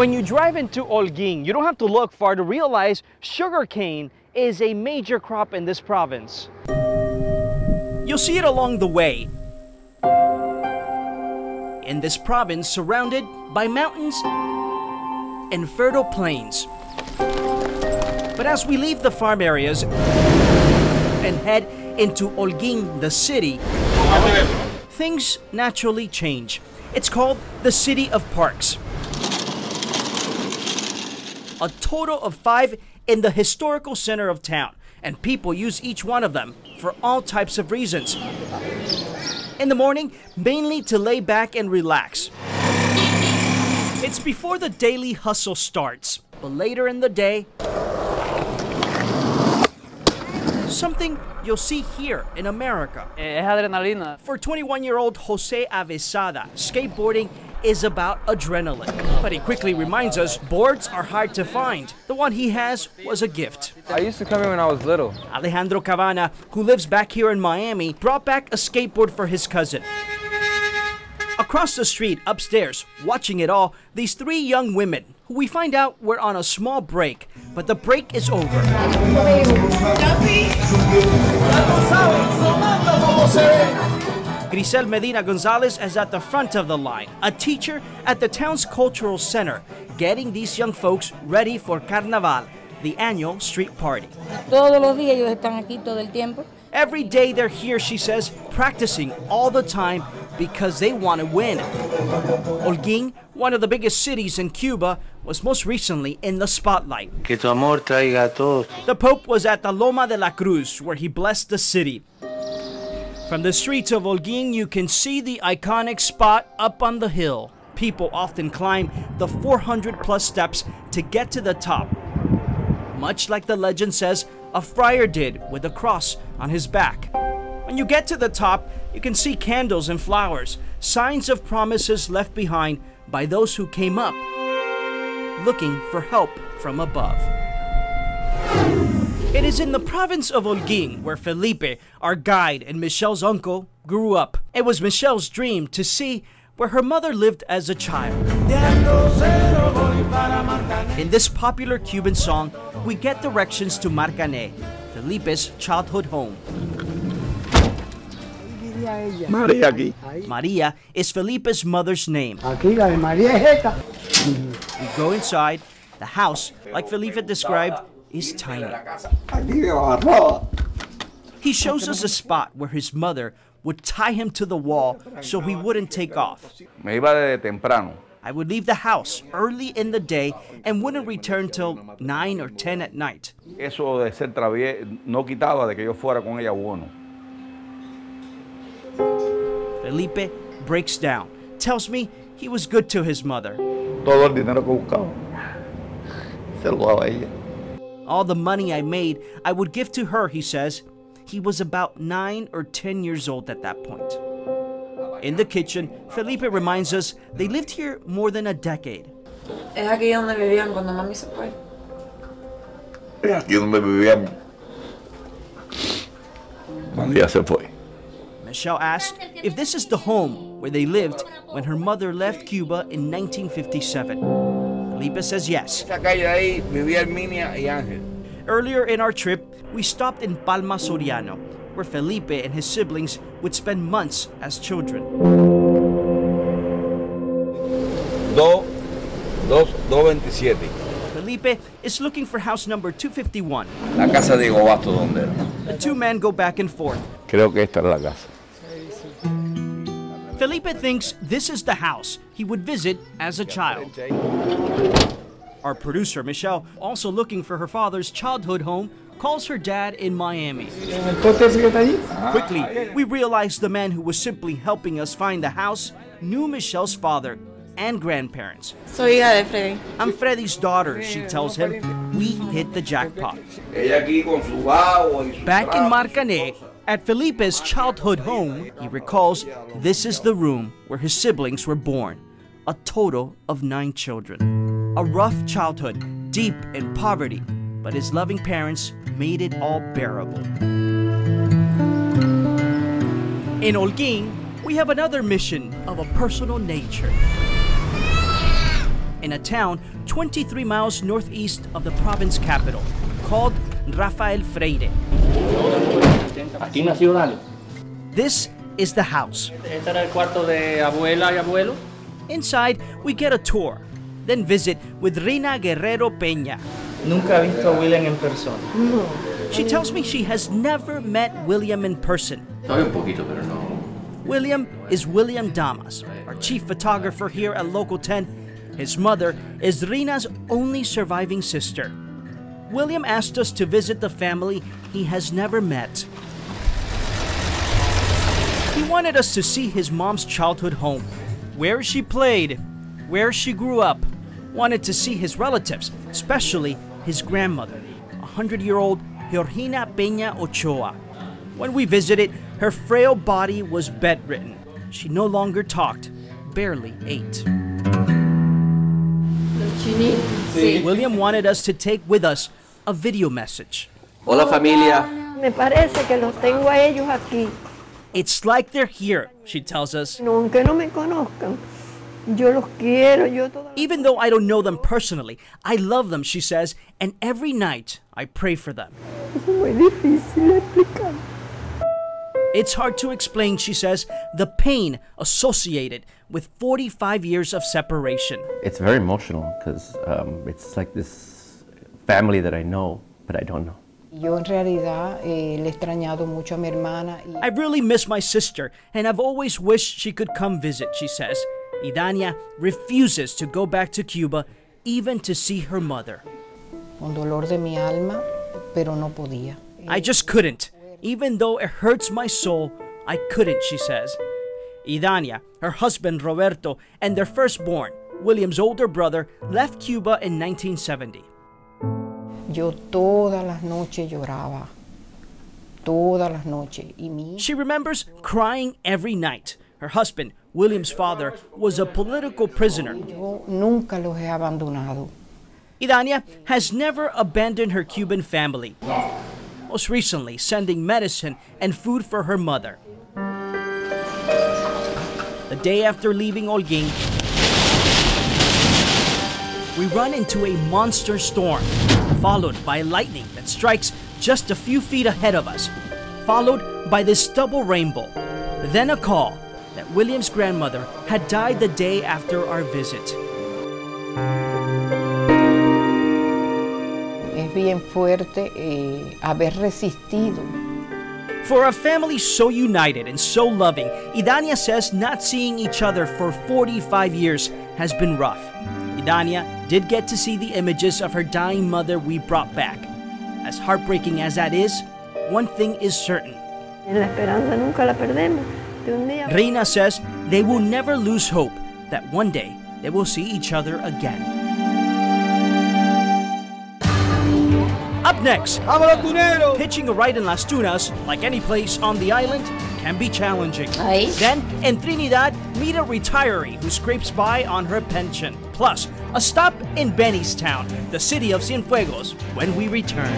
When you drive into Holguín, you don't have to look far to realize sugarcane is a major crop in this province. You'll see it along the way. In this province surrounded by mountains and fertile plains. But as we leave the farm areas and head into Holguín, the city, things naturally change. It's called the City of Parks. A total of 5 in the historical center of town, and people use each one of them for all types of reasons. In the morning, mainly to lay back and relax. It's before the daily hustle starts, but later in the day, something you'll see here in America. Es adrenalina. For 21-year-old Jose Avesada, skateboarding is about adrenaline. But he quickly reminds us boards are hard to find. The one he has was a gift. I used to come here when I was little. Alejandro Cabana, who lives back here in Miami, brought back a skateboard for his cousin. Across the street, upstairs, watching it all, these 3 young women, who we find out were on a small break, but the break is over. Grisel Medina Gonzalez is at the front of the line, a teacher at the town's cultural center, getting these young folks ready for Carnaval, the annual street party. Todos los días ellos están aquí todo el tiempo. Every day they're here, she says, practicing all the time because they want to win. Holguín, one of the biggest cities in Cuba, was most recently in the spotlight. Que tu amor traiga a todos. The Pope was at the Loma de la Cruz, where he blessed the city. From the streets of Holguín, you can see the iconic spot up on the hill. People often climb the 400+ steps to get to the top. Much like the legend says, a friar did with a cross on his back. When you get to the top, you can see candles and flowers, signs of promises left behind by those who came up, looking for help from above. It is in the province of Holguín where Felipe, our guide and Michelle's uncle, grew up. It was Michelle's dream to see where her mother lived as a child. In this popular Cuban song, we get directions to Marcané, Felipe's childhood home. Maria is Felipe's mother's name. We go inside. The house, like Felipe described, is tiny. He shows us a spot where his mother would tie him to the wall so he wouldn't take off. Me iba desde temprano. I would leave the house early in the day and wouldn't return till 9 or 10 at night. Eso de ser travieso no quitaba de que yo fuera con ella bueno. Felipe breaks down, tells me he was good to his mother. Todo el dinero que buscaba se lo daba a ella. All the money I made, I would give to her, he says. He was about 9 or 10 years old at that point. In the kitchen, Felipe reminds us they lived here more than a decade. Es aquí donde vivían cuando mami se fue. Es aquí donde vivíamos cuando ella se fue. Michelle asked if this is the home where they lived when her mother left Cuba in 1957. Felipe says yes. Esa calle ahí vivía Herminia y Ángel. Earlier in our trip, we stopped in Palma Soriano, where Felipe and his siblings would spend months as children. 227. Felipe is looking for house number 251. La casa de Diego Basto, ¿dónde era? The 2 men go back and forth. Creo que esta era la casa. Felipe thinks this is the house he would visit as a child. Our producer, Michelle, also looking for her father's childhood home, calls her dad in Miami. Quickly, we realize the man who was simply helping us find the house knew Michelle's father and grandparents. Soy hija de Freddy. I'm Freddy's daughter, she tells him. We hit the jackpot. Back in Marcané, at Felipe's childhood home, he recalls this is the room where his siblings were born. A total of 9 children. A rough childhood, deep in poverty, but his loving parents made it all bearable. In Holguín, we have another mission of a personal nature. in a town 23 miles northeast of the province capital called Rafael Freire. Aquí nació Dale. This is the house. Este era el cuarto de abuela y abuelo. Inside, we get a tour, then visit with Rina Guerrero Peña. Nunca he visto a William en persona. She tells me she has never met William in person. Sabe un poquito, pero no. William is William Damas, our chief photographer here at Local 10. His mother is Rina's only surviving sister. William asked us to visit the family he has never met. He wanted us to see his mom's childhood home, where she played, where she grew up. Wanted to see his relatives, especially his grandmother, 100-year-old Georgina Peña Ochoa. When we visited, her frail body was bedridden. She no longer talked, barely ate. William wanted us to take with us a video message. Hola familia. Me parece que los tengo a ellos aquí. It's like they're here, she tells us. Aunque no me conozcan, yo los quiero. Even though I don't know them personally, I love them, she says, and every night I pray for them. Es muy difícil explicar. It's hard to explain, she says, the pain associated with 45 years of separation. It's very emotional because it's like this family that I know, but I don't know. Yo en realidad le he extrañado mucho a mi hermana. I really miss my sister, and I've always wished she could come visit, she says. Idania refuses to go back to Cuba, even to see her mother. Con dolor de mi alma, pero no podía. I just couldn't. Even though it hurts my soul, I couldn't, she says. Idania, her husband Roberto, and their firstborn, William's older brother, left Cuba in 1970. Yo todas las noches lloraba. Todas las noches. She remembers crying every night. Her husband, William's father, was a political prisoner. Yo nunca los he abandonado. Idania has never abandoned her Cuban family. Most recently, sending medicine and food for her mother. The day after leaving Holguín, we run into a monster storm, followed by lightning that strikes just a few feet ahead of us, followed by this double rainbow. Then a call that William's grandmother had died the day after our visit. Es bien fuerte haber resistido. For a family so united and so loving, Idania says not seeing each other for 45 years has been rough. Idania did get to see the images of her dying mother we brought back. As heartbreaking as that is, one thing is certain. La esperanza nunca la perdemos. Reina says they will never lose hope that one day they will see each other again. Up next, hitching a ride in Las Tunas, like any place on the island, can be challenging. Then, in Trinidad, meet a retiree who scrapes by on her pension. Plus, a stop in Bennystown, the city of Cienfuegos, when we return.